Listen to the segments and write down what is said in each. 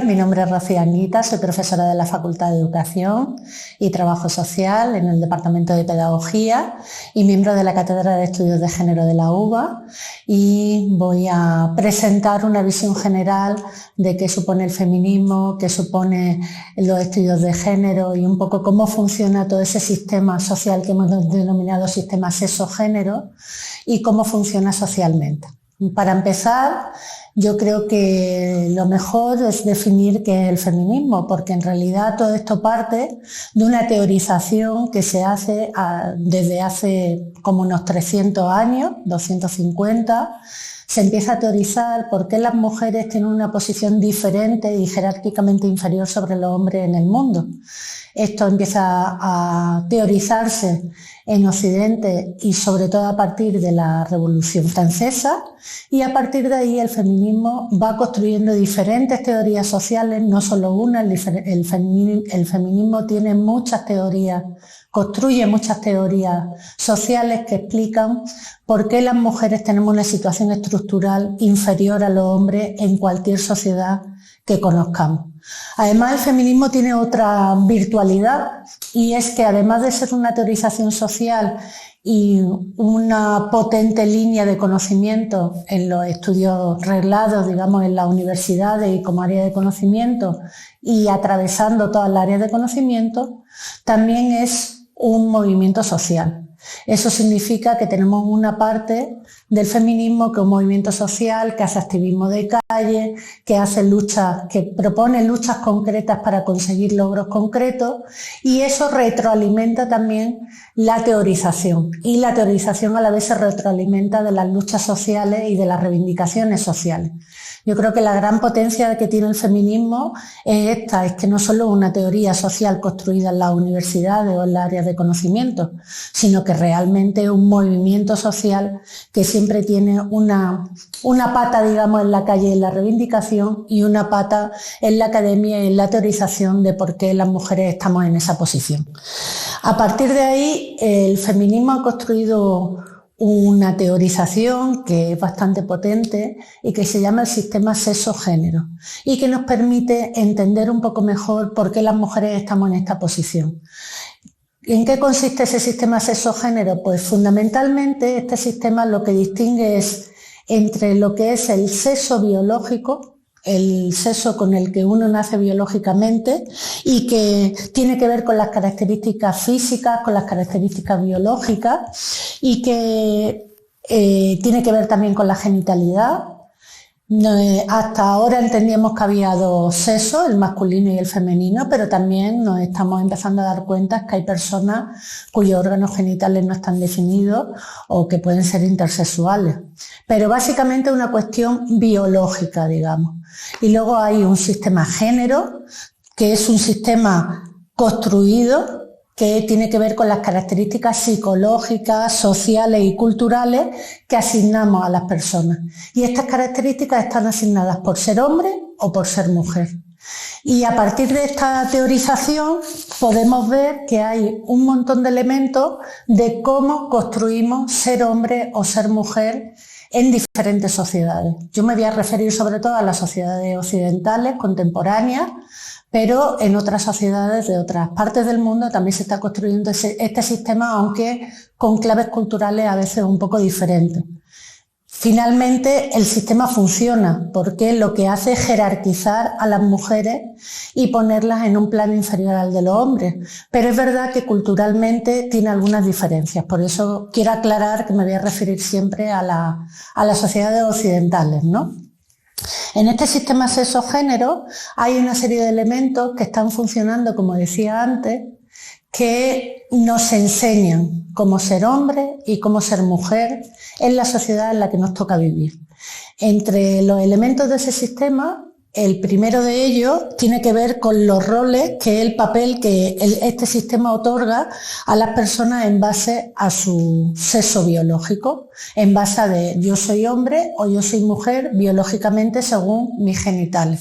mi nombre es Rocío Anguita, soy profesora de la Facultad de Educación y Trabajo Social en el Departamento de Pedagogía y miembro de la Cátedra de Estudios de Género de la UBA, y voy a presentar una visión general de qué supone el feminismo, qué supone los estudios de género y un poco cómo funciona todo ese sistema social que hemos denominado sistema sexo-género y cómo funciona socialmente. Para empezar, yo creo que lo mejor es definir qué es el feminismo, porque en realidad todo esto parte de una teorización que se hace desde hace como unos 300 años, 250, se empieza a teorizar por qué las mujeres tienen una posición diferente y jerárquicamente inferior sobre los hombres en el mundo. Esto empieza a teorizarse en Occidente y sobre todo a partir de la Revolución Francesa, y a partir de ahí el feminismo va construyendo diferentes teorías sociales, no solo una. El feminismo tiene muchas teorías, construye muchas teorías sociales que explican por qué las mujeres tenemos una situación estructural inferior a los hombres en cualquier sociedad que conozcamos. Además, el feminismo tiene otra virtualidad, y es que además de ser una teorización social y una potente línea de conocimiento en los estudios reglados, digamos, en las universidades y como área de conocimiento, y atravesando todas las áreas de conocimiento, también es un movimiento social. Eso significa que tenemos una parte del feminismo que es un movimiento social, que hace activismo de calle, que hace luchas, que propone luchas concretas para conseguir logros concretos, y eso retroalimenta también la teorización, y la teorización a la vez se retroalimenta de las luchas sociales y de las reivindicaciones sociales. Yo creo que la gran potencia que tiene el feminismo es esta, es que no solo es una teoría social construida en las universidades o en las áreas de conocimiento, sino que realmente es un movimiento social que siempre tiene una pata, digamos, en la calle, en la reivindicación, y una pata en la academia y en la teorización de por qué las mujeres estamos en esa posición. A partir de ahí, el feminismo ha construido una teorización que es bastante potente y que se llama el sistema sexo-género, y que nos permite entender un poco mejor por qué las mujeres estamos en esta posición. ¿En qué consiste ese sistema sexo-género? Pues fundamentalmente este sistema lo que distingue es entre lo que es el sexo biológico, el sexo con el que uno nace biológicamente y que tiene que ver con las características físicas, con las características biológicas, y que tiene que ver también con la genitalidad. Hasta ahora entendíamos que había dos sexos, el masculino y el femenino, pero también nos estamos empezando a dar cuenta que hay personas cuyos órganos genitales no están definidos o que pueden ser intersexuales. Pero básicamente es una cuestión biológica, digamos. Y luego hay un sistema género, que es un sistema construido, que tiene que ver con las características psicológicas, sociales y culturales que asignamos a las personas. Y estas características están asignadas por ser hombre o por ser mujer. Y a partir de esta teorización podemos ver que hay un montón de elementos de cómo construimos ser hombre o ser mujer en diferentes sociedades. Yo me voy a referir sobre todo a las sociedades occidentales contemporáneas, pero en otras sociedades de otras partes del mundo también se está construyendo este sistema, aunque con claves culturales a veces un poco diferentes. Finalmente, el sistema funciona porque lo que hace es jerarquizar a las mujeres y ponerlas en un plano inferior al de los hombres. Pero es verdad que culturalmente tiene algunas diferencias. Por eso quiero aclarar que me voy a referir siempre a las sociedades occidentales, ¿no? En este sistema sexo-género hay una serie de elementos que están funcionando, como decía antes, que nos enseñan cómo ser hombre y cómo ser mujer en la sociedad en la que nos toca vivir. Entre los elementos de ese sistema, el primero de ellos tiene que ver con los roles, que es el papel que este sistema otorga a las personas en base a su sexo biológico, en base a de yo soy hombre o yo soy mujer biológicamente según mis genitales.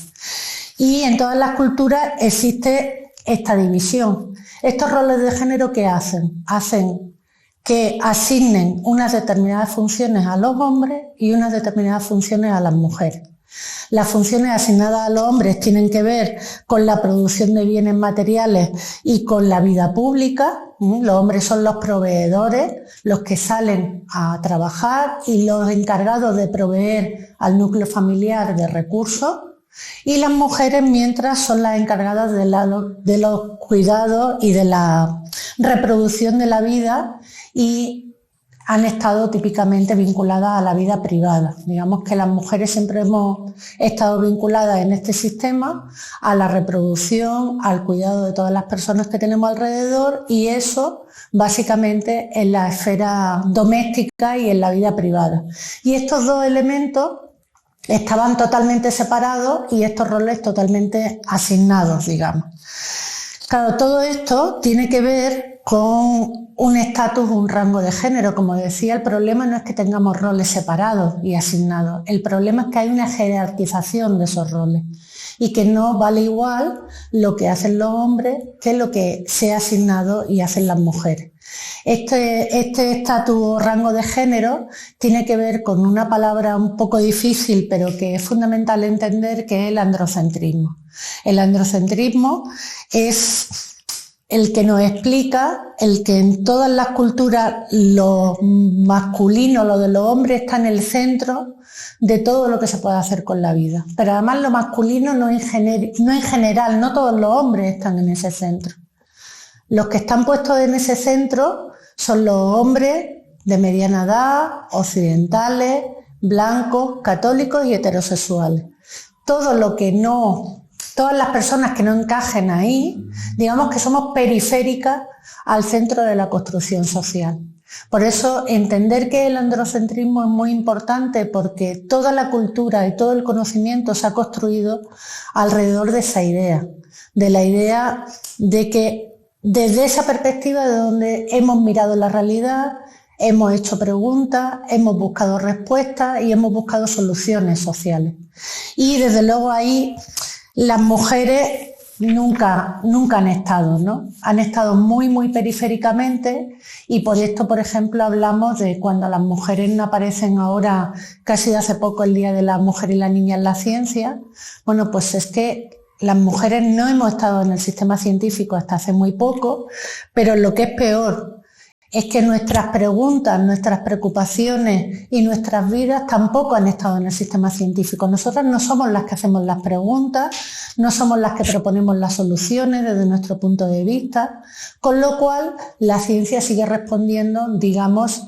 Y en todas las culturas existe esta división. Estos roles de género, ¿qué hacen? Hacen que asignen unas determinadas funciones a los hombres y unas determinadas funciones a las mujeres. Las funciones asignadas a los hombres tienen que ver con la producción de bienes materiales y con la vida pública. Los hombres son los proveedores, los que salen a trabajar y los encargados de proveer al núcleo familiar de recursos. Y las mujeres, mientras, son las encargadas de los cuidados y de la reproducción de la vida y han estado típicamente vinculadas a la vida privada. Digamos que las mujeres siempre hemos estado vinculadas en este sistema a la reproducción, al cuidado de todas las personas que tenemos alrededor y eso básicamente en la esfera doméstica y en la vida privada. Y estos dos elementos estaban totalmente separados y estos roles totalmente asignados, digamos. Claro, todo esto tiene que ver con un estatus, un rango de género. Como decía, el problema no es que tengamos roles separados y asignados, el problema es que hay una jerarquización de esos roles y que no vale igual lo que hacen los hombres que lo que se ha asignado y hacen las mujeres. Este estatus o rango de género tiene que ver con una palabra un poco difícil, pero que es fundamental entender, que es el androcentrismo. El androcentrismo es el que nos explica el que en todas las culturas lo masculino, lo de los hombres, está en el centro de todo lo que se puede hacer con la vida. Pero además lo masculino no en general, no todos los hombres están en ese centro. Los que están puestos en ese centro son los hombres de mediana edad, occidentales, blancos, católicos y heterosexuales. Todas las personas que no encajen ahí, digamos que somos periféricas al centro de la construcción social. Por eso entender que el androcentrismo es muy importante, porque toda la cultura y todo el conocimiento se ha construido alrededor de esa idea, de la idea de que desde esa perspectiva de donde hemos mirado la realidad, hemos hecho preguntas, hemos buscado respuestas y hemos buscado soluciones sociales. Y desde luego ahí las mujeres nunca han estado, ¿no? Han estado muy, muy periféricamente y por esto, por ejemplo, hablamos de cuando las mujeres no aparecen ahora, casi de hace poco el Día de la Mujer y la Niña en la Ciencia. Bueno, pues es que las mujeres no hemos estado en el sistema científico hasta hace muy poco, pero lo que es peor es que nuestras preguntas, nuestras preocupaciones y nuestras vidas tampoco han estado en el sistema científico. Nosotras no somos las que hacemos las preguntas, no somos las que proponemos las soluciones desde nuestro punto de vista, con lo cual la ciencia sigue respondiendo, digamos,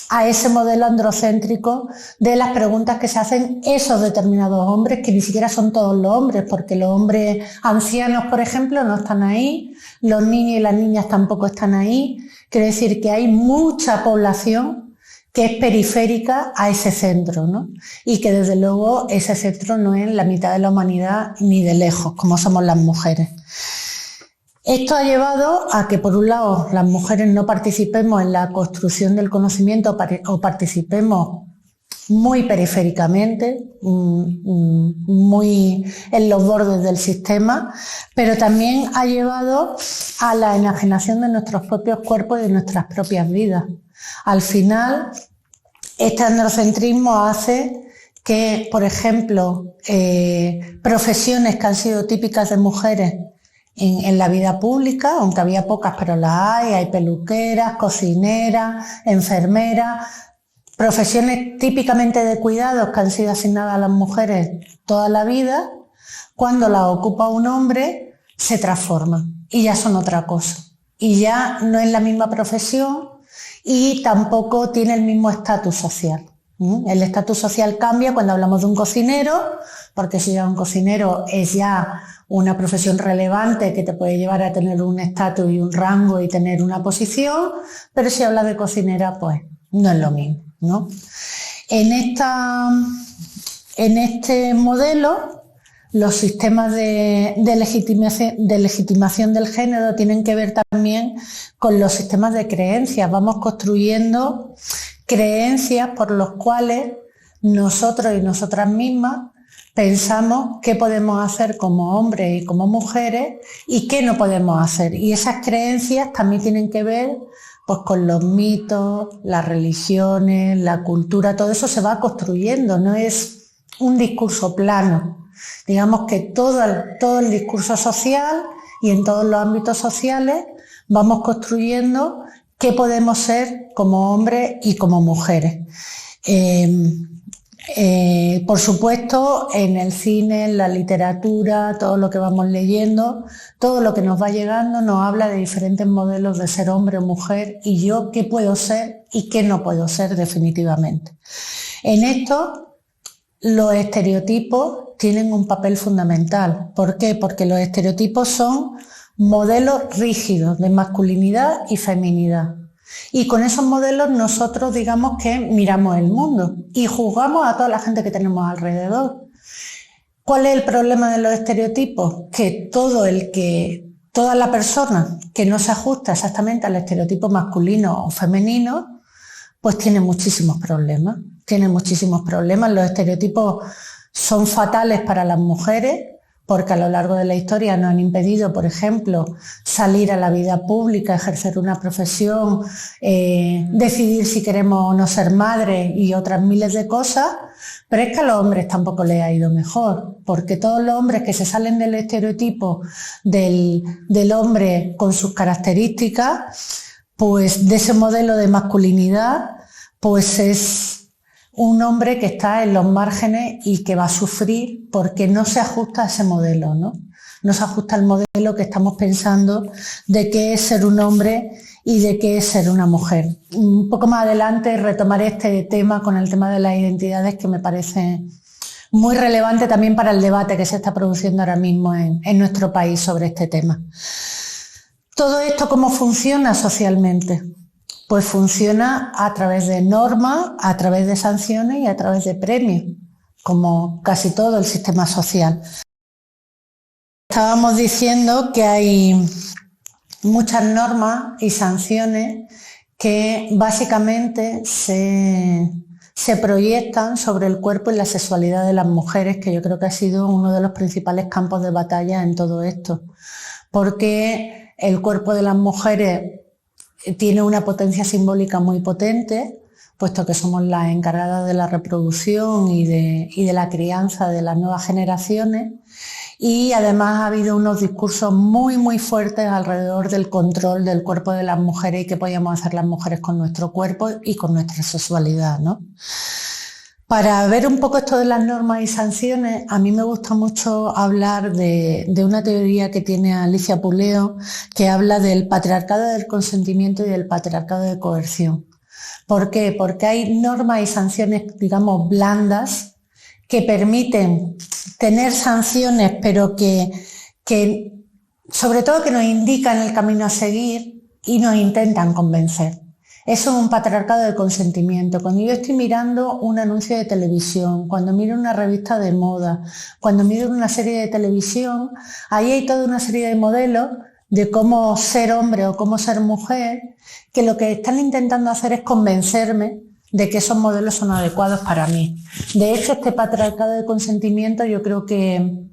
a ese modelo androcéntrico de las preguntas que se hacen esos determinados hombres, que ni siquiera son todos los hombres, porque los hombres ancianos, por ejemplo, no están ahí, los niños y las niñas tampoco están ahí. Quiere decir que hay mucha población que es periférica a ese centro, ¿no? Y que desde luego ese centro no es la mitad de la humanidad ni de lejos, como somos las mujeres. Esto ha llevado a que, por un lado, las mujeres no participemos en la construcción del conocimiento o participemos muy periféricamente, muy en los bordes del sistema, pero también ha llevado a la enajenación de nuestros propios cuerpos y de nuestras propias vidas. Al final, este androcentrismo hace que, por ejemplo, profesiones que han sido típicas de mujeres en la vida pública, aunque había pocas, pero las hay peluqueras, cocineras, enfermeras, profesiones típicamente de cuidados que han sido asignadas a las mujeres toda la vida, cuando las ocupa un hombre, se transforman y ya son otra cosa. Y ya no es la misma profesión y tampoco tiene el mismo estatus social. El estatus social cambia cuando hablamos de un cocinero, porque si ya un cocinero es ya una profesión relevante que te puede llevar a tener un estatus y un rango y tener una posición, pero si hablas de cocinera, pues no es lo mismo, ¿no? En este modelo, los sistemas de legitimación del género tienen que ver también con los sistemas de creencias. Vamos construyendo creencias por los cuales nosotros y nosotras mismas pensamos qué podemos hacer como hombres y como mujeres y qué no podemos hacer. Y esas creencias también tienen que ver pues con los mitos, las religiones, la cultura, todo eso se va construyendo, no es un discurso plano. Digamos que todo el discurso social y en todos los ámbitos sociales vamos construyendo qué podemos ser como hombres y como mujeres. Por supuesto, en el cine, en la literatura, todo lo que vamos leyendo, todo lo que nos va llegando nos habla de diferentes modelos de ser hombre o mujer y yo qué puedo ser y qué no puedo ser definitivamente. En esto, los estereotipos tienen un papel fundamental. ¿Por qué? Porque los estereotipos son modelos rígidos de masculinidad y feminidad. Y con esos modelos nosotros digamos que miramos el mundo y juzgamos a toda la gente que tenemos alrededor. ¿Cuál es el problema de los estereotipos? Que toda la persona que no se ajusta exactamente al estereotipo masculino o femenino, pues tiene muchísimos problemas. Los estereotipos son fatales para las mujeres, porque a lo largo de la historia nos han impedido, por ejemplo, salir a la vida pública, ejercer una profesión, decidir si queremos o no ser madres y otras miles de cosas, pero es que a los hombres tampoco les ha ido mejor, porque todos los hombres que se salen del estereotipo del hombre con sus características, pues de ese modelo de masculinidad, pues es un hombre que está en los márgenes y que va a sufrir porque no se ajusta a ese modelo, ¿no? No se ajusta al modelo que estamos pensando de qué es ser un hombre y de qué es ser una mujer. Un poco más adelante retomaré este tema con el tema de las identidades, que me parece muy relevante también para el debate que se está produciendo ahora mismo en nuestro país sobre este tema. ¿Todo esto cómo funciona socialmente? Pues funciona a través de normas, a través de sanciones y a través de premios, como casi todo el sistema social. Estábamos diciendo que hay muchas normas y sanciones que básicamente se proyectan sobre el cuerpo y la sexualidad de las mujeres, que yo creo que ha sido uno de los principales campos de batalla en todo esto, porque el cuerpo de las mujeres tiene una potencia simbólica muy potente, puesto que somos las encargadas de la reproducción y de la crianza de las nuevas generaciones, y además ha habido unos discursos muy muy fuertes alrededor del control del cuerpo de las mujeres y qué podíamos hacer las mujeres con nuestro cuerpo y con nuestra sexualidad, ¿no? Para ver un poco esto de las normas y sanciones, a mí me gusta mucho hablar de una teoría que tiene Alicia Puleo, que habla del patriarcado del consentimiento y del patriarcado de coerción. ¿Por qué? Porque hay normas y sanciones, digamos, blandas, que permiten tener sanciones, pero que sobre todo que nos indican el camino a seguir y nos intentan convencer. Eso es un patriarcado de consentimiento. Cuando yo estoy mirando un anuncio de televisión, cuando miro una revista de moda, cuando miro una serie de televisión, ahí hay toda una serie de modelos de cómo ser hombre o cómo ser mujer, que lo que están intentando hacer es convencerme de que esos modelos son adecuados para mí. De hecho, este patriarcado de consentimiento yo creo que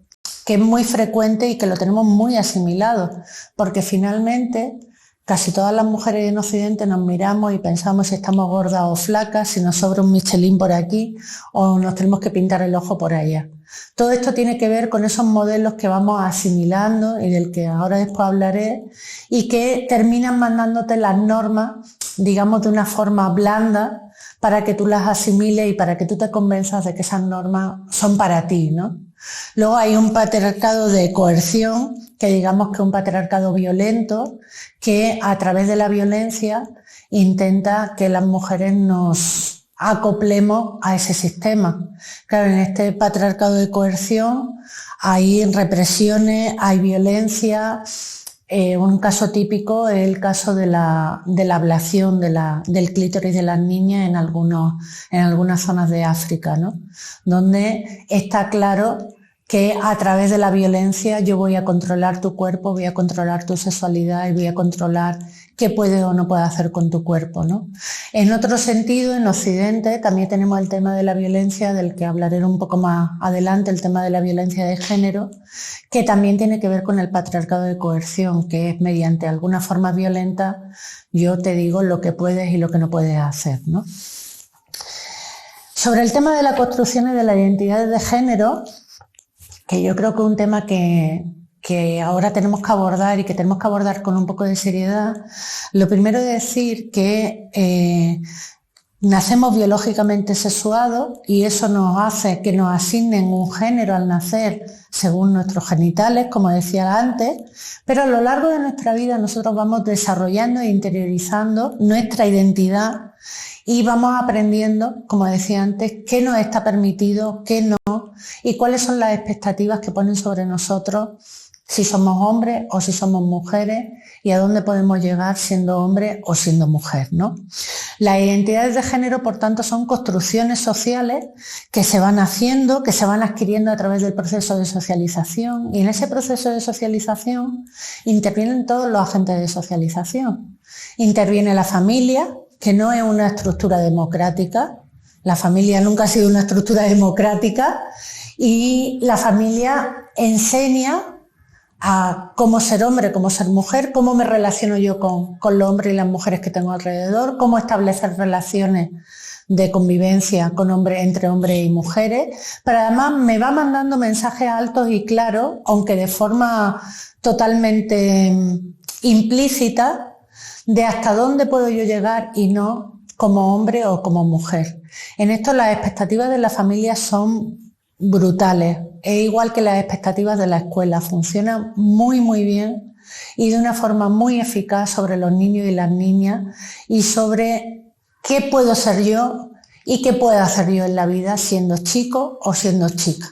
es muy frecuente y que lo tenemos muy asimilado, porque finalmente casi todas las mujeres en Occidente nos miramos y pensamos si estamos gordas o flacas, si nos sobra un Michelin por aquí o nos tenemos que pintar el ojo por allá. Todo esto tiene que ver con esos modelos que vamos asimilando y del que ahora después hablaré, y que terminan mandándote las normas, digamos, de una forma blanda para que tú las asimiles y para que tú te convenzas de que esas normas son para ti, ¿no? Luego hay un patriarcado de coerción, que digamos que es un patriarcado violento, que a través de la violencia intenta que las mujeres nos acoplemos a ese sistema. Claro, en este patriarcado de coerción hay represiones, hay violencia. Un caso típico es el caso de la ablación del clítoris de las niñas en algunas zonas de África, ¿no? Donde está claro que a través de la violencia yo voy a controlar tu cuerpo, voy a controlar tu sexualidad y voy a controlar qué puedes o no puedes hacer con tu cuerpo, ¿no? En otro sentido, en Occidente también tenemos el tema de la violencia, del que hablaré un poco más adelante, el tema de la violencia de género, que también tiene que ver con el patriarcado de coerción, que es mediante alguna forma violenta yo te digo lo que puedes y lo que no puedes hacer, ¿no? Sobre el tema de la construcción y de la identidad de género, que yo creo que es un tema que ahora tenemos que abordar y que tenemos que abordar con un poco de seriedad, lo primero es decir que nacemos biológicamente sexuados y eso nos hace que nos asignen un género al nacer según nuestros genitales, como decía antes, pero a lo largo de nuestra vida nosotros vamos desarrollando e interiorizando nuestra identidad y vamos aprendiendo, como decía antes, qué nos está permitido, qué no, y cuáles son las expectativas que ponen sobre nosotros, si somos hombres o si somos mujeres, y a dónde podemos llegar siendo hombre o siendo mujer, ¿no? Las identidades de género, por tanto, son construcciones sociales que se van haciendo, que se van adquiriendo a través del proceso de socialización, y en ese proceso de socialización intervienen todos los agentes de socialización. Interviene la familia, que no es una estructura democrática, la familia nunca ha sido una estructura democrática, y la familia enseña a cómo ser hombre, cómo ser mujer, cómo me relaciono yo con los hombres y las mujeres que tengo alrededor, cómo establecer relaciones de convivencia entre hombres y mujeres, pero además me va mandando mensajes altos y claros, aunque de forma totalmente implícita, de hasta dónde puedo yo llegar y no como hombre o como mujer. En esto las expectativas de la familia son brutales. Es igual que las expectativas de la escuela, funciona muy muy bien y de una forma muy eficaz sobre los niños y las niñas y sobre qué puedo ser yo y qué puedo hacer yo en la vida siendo chico o siendo chica.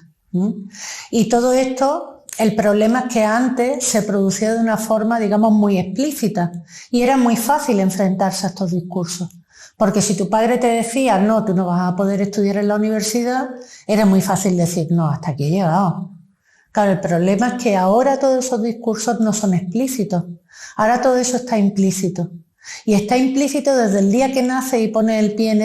Y todo esto, el problema es que antes se producía de una forma, digamos, muy explícita y era muy fácil enfrentarse a estos discursos. Porque si tu padre te decía, no, tú no vas a poder estudiar en la universidad, era muy fácil decir, no, hasta aquí he llegado. Claro, el problema es que ahora todos esos discursos no son explícitos. Ahora todo eso está implícito. Y está implícito desde el día que nace y pone el pie en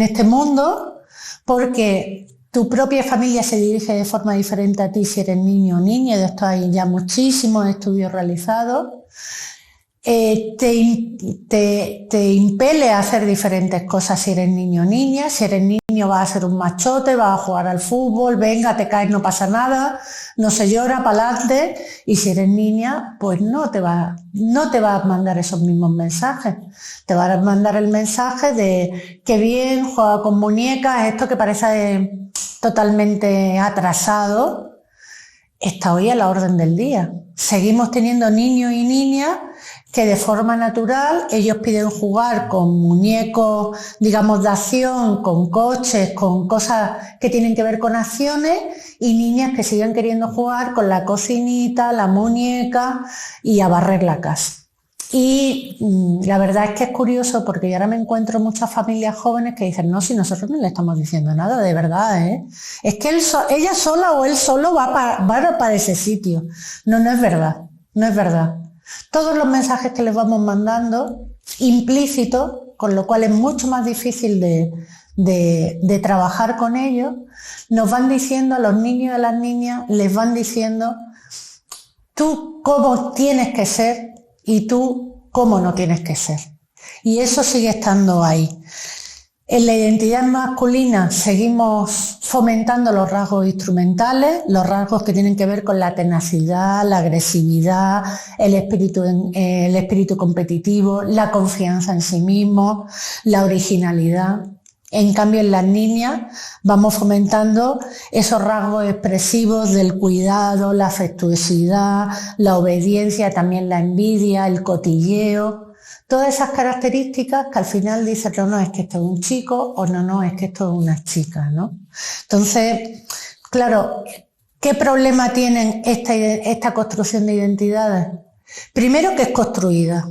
este mundo, porque tu propia familia se dirige de forma diferente a ti si eres niño o niña, y de esto hay ya muchísimos estudios realizados. Te impele a hacer diferentes cosas si eres niño o niña. Si eres niño vas a ser un machote, vas a jugar al fútbol, venga, te caes, no pasa nada, no se llora, pa'lante. Y si eres niña, pues no te va a mandar esos mismos mensajes. Te va a mandar el mensaje de qué bien, juega con muñecas, esto que parece totalmente atrasado, está hoy a la orden del día. Seguimos teniendo niños y niñas que de forma natural ellos piden jugar con muñecos, digamos, de acción, con coches, con cosas que tienen que ver con acciones, y niñas que siguen queriendo jugar con la cocinita, la muñeca y a barrer la casa. Y la verdad es que es curioso porque yo ahora me encuentro muchas familias jóvenes que dicen, no, si nosotros no le estamos diciendo nada, de verdad, ¿eh? Es que ella sola o él solo va para ese sitio. No, no es verdad, no es verdad. Todos los mensajes que les vamos mandando, implícitos, con lo cual es mucho más difícil de trabajar con ellos, nos van diciendo a los niños y a las niñas, les van diciendo tú cómo tienes que ser y tú cómo no tienes que ser. Y eso sigue estando ahí. En la identidad masculina seguimos fomentando los rasgos instrumentales, los rasgos que tienen que ver con la tenacidad, la agresividad, el espíritu competitivo, la confianza en sí mismo, la originalidad. En cambio, en las niñas vamos fomentando esos rasgos expresivos del cuidado, la afectuosidad, la obediencia, también la envidia, el cotilleo. Todas esas características que al final dicen, no, no, es que esto es un chico, o no, no, es que esto es una chica, ¿no? Entonces, claro, ¿qué problema tienen esta construcción de identidades? Primero, que es construida.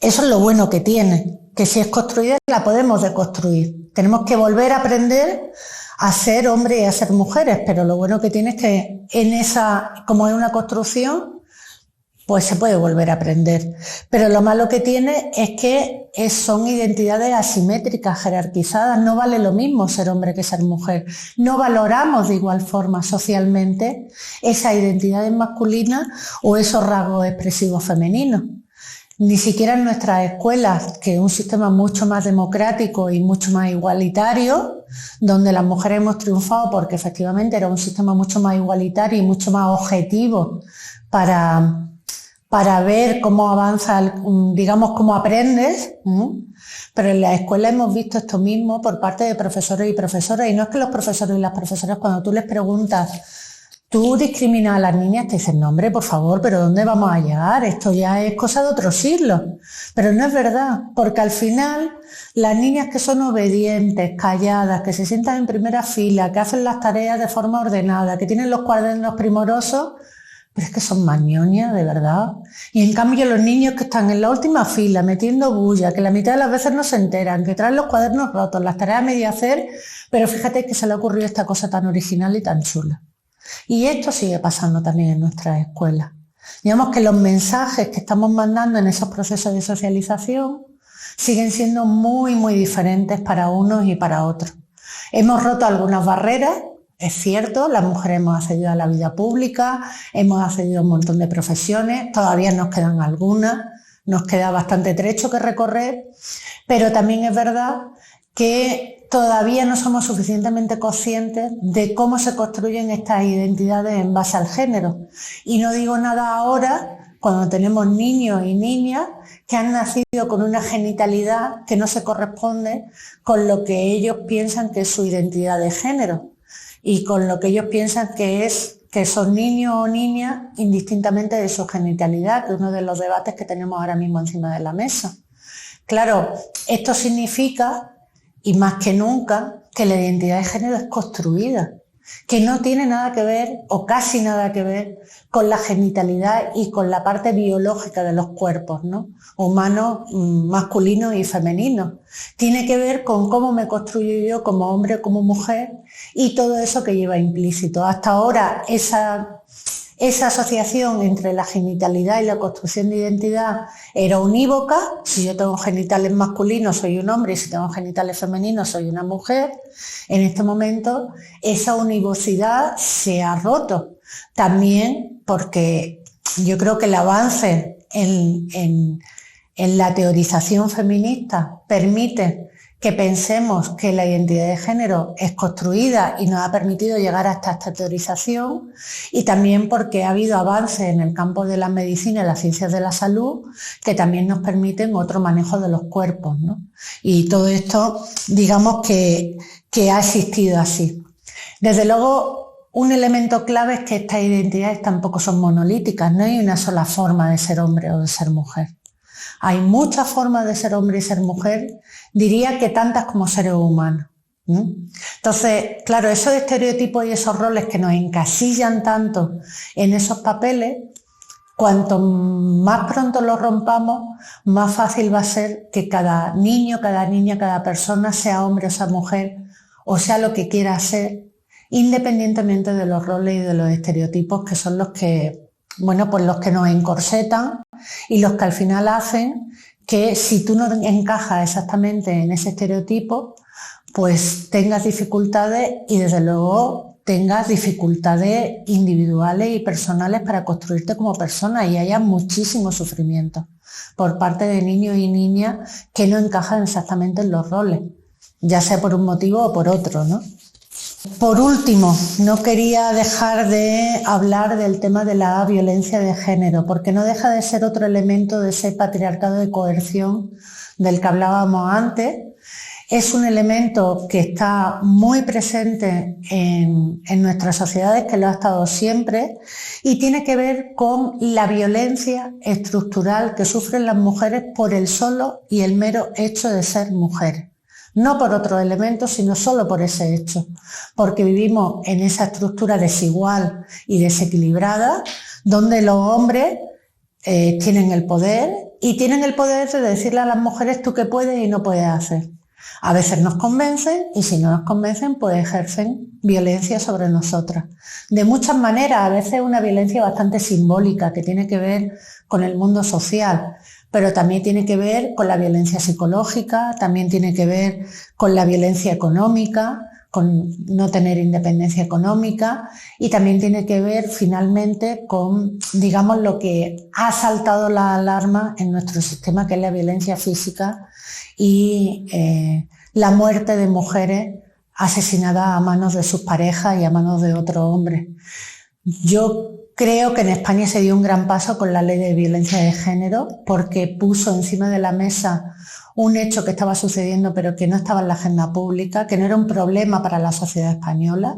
Eso es lo bueno que tiene, que si es construida la podemos deconstruir. Tenemos que volver a aprender a ser hombres y a ser mujeres, pero lo bueno que tiene es que como es una construcción, pues se puede volver a aprender. Pero lo malo que tiene es que son identidades asimétricas, jerarquizadas. No vale lo mismo ser hombre que ser mujer. No valoramos de igual forma socialmente esas identidades masculinas o esos rasgos expresivos femeninos. Ni siquiera en nuestras escuelas, que es un sistema mucho más democrático y mucho más igualitario, donde las mujeres hemos triunfado porque efectivamente era un sistema mucho más igualitario y mucho más objetivo para ver cómo avanza, digamos, cómo aprendes. Pero en la escuela hemos visto esto mismo por parte de profesores y profesoras, y no es que los profesores y las profesoras, cuando tú les preguntas, ¿tú discriminas a las niñas? Te dicen, no hombre, por favor, pero ¿dónde vamos a llegar? Esto ya es cosa de otro siglo. Pero no es verdad, porque al final las niñas que son obedientes, calladas, que se sientan en primera fila, que hacen las tareas de forma ordenada, que tienen los cuadernos primorosos, pero es que son más ñoñas, de verdad. Y en cambio los niños que están en la última fila metiendo bulla, que la mitad de las veces no se enteran, que traen los cuadernos rotos, las tareas a medio hacer, pero fíjate que se le ha ocurrido esta cosa tan original y tan chula. Y esto sigue pasando también en nuestras escuelas. Digamos que los mensajes que estamos mandando en esos procesos de socialización siguen siendo muy, muy diferentes para unos y para otros. Hemos roto algunas barreras, es cierto, las mujeres hemos accedido a la vida pública, hemos accedido a un montón de profesiones, todavía nos quedan algunas, nos queda bastante trecho que recorrer, pero también es verdad que todavía no somos suficientemente conscientes de cómo se construyen estas identidades en base al género. Y no digo nada ahora, cuando tenemos niños y niñas que han nacido con una genitalidad que no se corresponde con lo que ellos piensan que es su identidad de género y con lo que ellos piensan que son niños o niñas indistintamente de su genitalidad, que es uno de los debates que tenemos ahora mismo encima de la mesa. Claro, esto significa, y más que nunca, que la identidad de género es construida, que no tiene nada que ver, o casi nada que ver, con la genitalidad y con la parte biológica de los cuerpos, ¿no? Humanos, masculinos y femeninos. Tiene que ver con cómo me construyo yo como hombre o como mujer y todo eso que lleva implícito. Hasta ahora esa asociación entre la genitalidad y la construcción de identidad era unívoca. Si yo tengo genitales masculinos soy un hombre y si tengo genitales femeninos soy una mujer. En este momento esa univocidad se ha roto. También porque yo creo que el avance en la teorización feminista permite que pensemos que la identidad de género es construida y nos ha permitido llegar hasta esta teorización, y también porque ha habido avances en el campo de la medicina y las ciencias de la salud que también nos permiten otro manejo de los cuerpos, ¿no? Y todo esto, digamos que ha existido así. Desde luego, un elemento clave es que estas identidades tampoco son monolíticas, no hay una sola forma de ser hombre o de ser mujer. Hay muchas formas de ser hombre y ser mujer, diría que tantas como seres humanos. Entonces, claro, esos estereotipos y esos roles que nos encasillan tanto en esos papeles, cuanto más pronto los rompamos, más fácil va a ser que cada niño, cada niña, cada persona, sea hombre o sea mujer, o sea lo que quiera ser, independientemente de los roles y de los estereotipos que son los que, bueno, pues los que nos encorsetan y los que al final hacen que si tú no encajas exactamente en ese estereotipo, pues tengas dificultades y desde luego tengas dificultades individuales y personales para construirte como persona, y haya muchísimo sufrimiento por parte de niños y niñas que no encajan exactamente en los roles, ya sea por un motivo o por otro, ¿no? Por último, no quería dejar de hablar del tema de la violencia de género, porque no deja de ser otro elemento de ese patriarcado de coerción del que hablábamos antes. Es un elemento que está muy presente en nuestras sociedades, que lo ha estado siempre, y tiene que ver con la violencia estructural que sufren las mujeres por el solo y el mero hecho de ser mujeres. No por otros elementos, sino solo por ese hecho, porque vivimos en esa estructura desigual y desequilibrada, donde los hombres tienen el poder, y tienen el poder de decirle a las mujeres tú qué puedes y no puedes hacer. A veces nos convencen, y si no nos convencen, pues ejercen violencia sobre nosotras. De muchas maneras, a veces una violencia bastante simbólica, que tiene que ver con el mundo social, pero también tiene que ver con la violencia psicológica, también tiene que ver con la violencia económica, con no tener independencia económica, y también tiene que ver finalmente con, digamos, lo que ha saltado la alarma en nuestro sistema, que es la violencia física y la muerte de mujeres asesinadas a manos de sus parejas y a manos de otros hombres. Yo creo que en España se dio un gran paso con la ley de violencia de género, porque puso encima de la mesa un hecho que estaba sucediendo pero que no estaba en la agenda pública, que no era un problema para la sociedad española,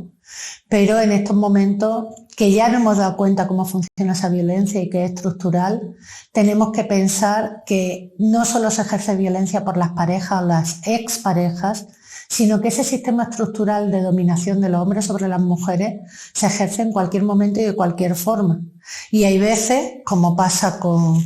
pero en estos momentos que ya nos hemos dado cuenta cómo funciona esa violencia y que es estructural, tenemos que pensar que no solo se ejerce violencia por las parejas o las exparejas, sino que ese sistema estructural de dominación de los hombres sobre las mujeres se ejerce en cualquier momento y de cualquier forma. Y hay veces, como pasa con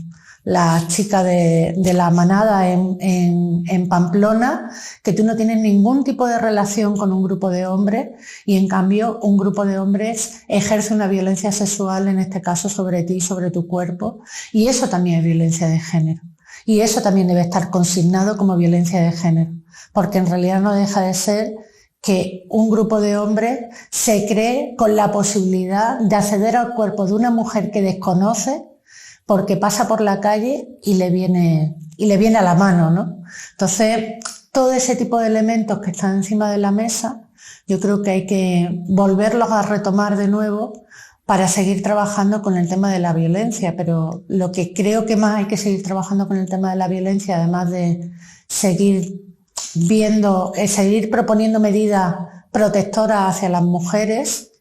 la chica de la manada en Pamplona, que tú no tienes ningún tipo de relación con un grupo de hombres y en cambio un grupo de hombres ejerce una violencia sexual, en este caso sobre ti, sobre tu cuerpo, y eso también es violencia de género. Y eso también debe estar consignado como violencia de género, porque en realidad no deja de ser que un grupo de hombres se cree con la posibilidad de acceder al cuerpo de una mujer que desconoce porque pasa por la calle y le viene a la mano, ¿no? Entonces, todo ese tipo de elementos que están encima de la mesa, yo creo que hay que volverlos a retomar de nuevo para seguir trabajando con el tema de la violencia, pero lo que creo que más hay que seguir trabajando con el tema de la violencia, además de seguir seguir proponiendo medidas protectoras hacia las mujeres,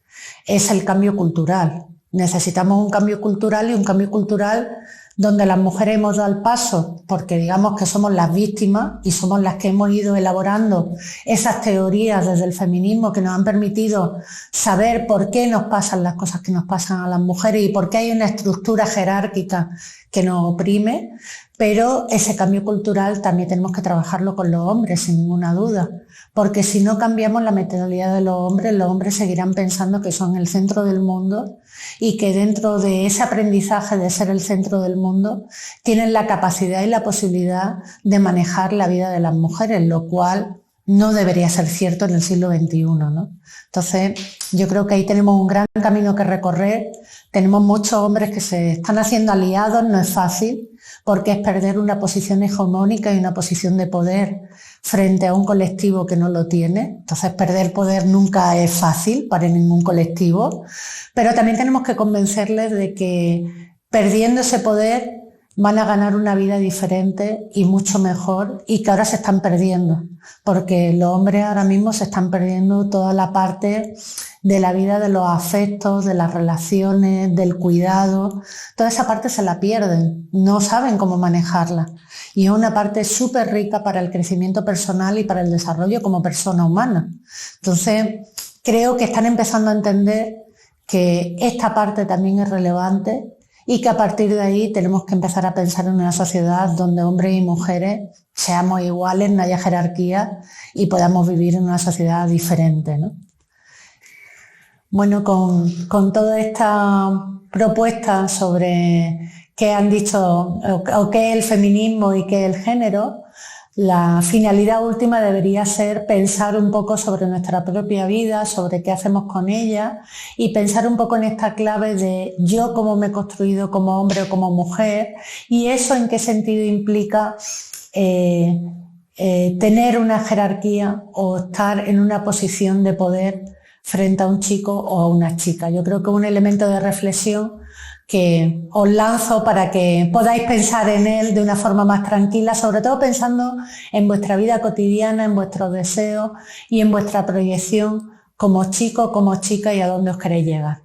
es el cambio cultural. Necesitamos un cambio cultural y un cambio cultural donde las mujeres hemos dado el paso, porque digamos que somos las víctimas y somos las que hemos ido elaborando esas teorías desde el feminismo que nos han permitido saber por qué nos pasan las cosas que nos pasan a las mujeres y por qué hay una estructura jerárquica que nos oprime, pero ese cambio cultural también tenemos que trabajarlo con los hombres, sin ninguna duda, porque si no cambiamos la mentalidad de los hombres seguirán pensando que son el centro del mundo y que dentro de ese aprendizaje de ser el centro del mundo tienen la capacidad y la posibilidad de manejar la vida de las mujeres, lo cual no debería ser cierto en el siglo XXI, ¿no? Entonces, yo creo que ahí tenemos un gran camino que recorrer. Tenemos muchos hombres que se están haciendo aliados, no es fácil, porque es perder una posición hegemónica y una posición de poder frente a un colectivo que no lo tiene. Entonces, perder poder nunca es fácil para ningún colectivo, pero también tenemos que convencerles de que perdiendo ese poder van a ganar una vida diferente y mucho mejor, y que ahora se están perdiendo, porque los hombres ahora mismo se están perdiendo toda la parte de la vida de los afectos, de las relaciones, del cuidado. Toda esa parte se la pierden, no saben cómo manejarla, y es una parte súper rica para el crecimiento personal y para el desarrollo como persona humana. Entonces, creo que están empezando a entender que esta parte también es relevante y que a partir de ahí tenemos que empezar a pensar en una sociedad donde hombres y mujeres seamos iguales, no haya jerarquía y podamos vivir en una sociedad diferente, ¿no? Bueno, con toda esta propuesta sobre qué han dicho o qué es el feminismo y qué es el género, la finalidad última debería ser pensar un poco sobre nuestra propia vida, sobre qué hacemos con ella y pensar un poco en esta clave de yo cómo me he construido como hombre o como mujer y eso en qué sentido implica tener una jerarquía o estar en una posición de poder frente a un chico o a una chica. Yo creo que es un elemento de reflexión que os lanzo para que podáis pensar en él de una forma más tranquila, sobre todo pensando en vuestra vida cotidiana, en vuestros deseos y en vuestra proyección como chico, como chica y a dónde os queréis llegar.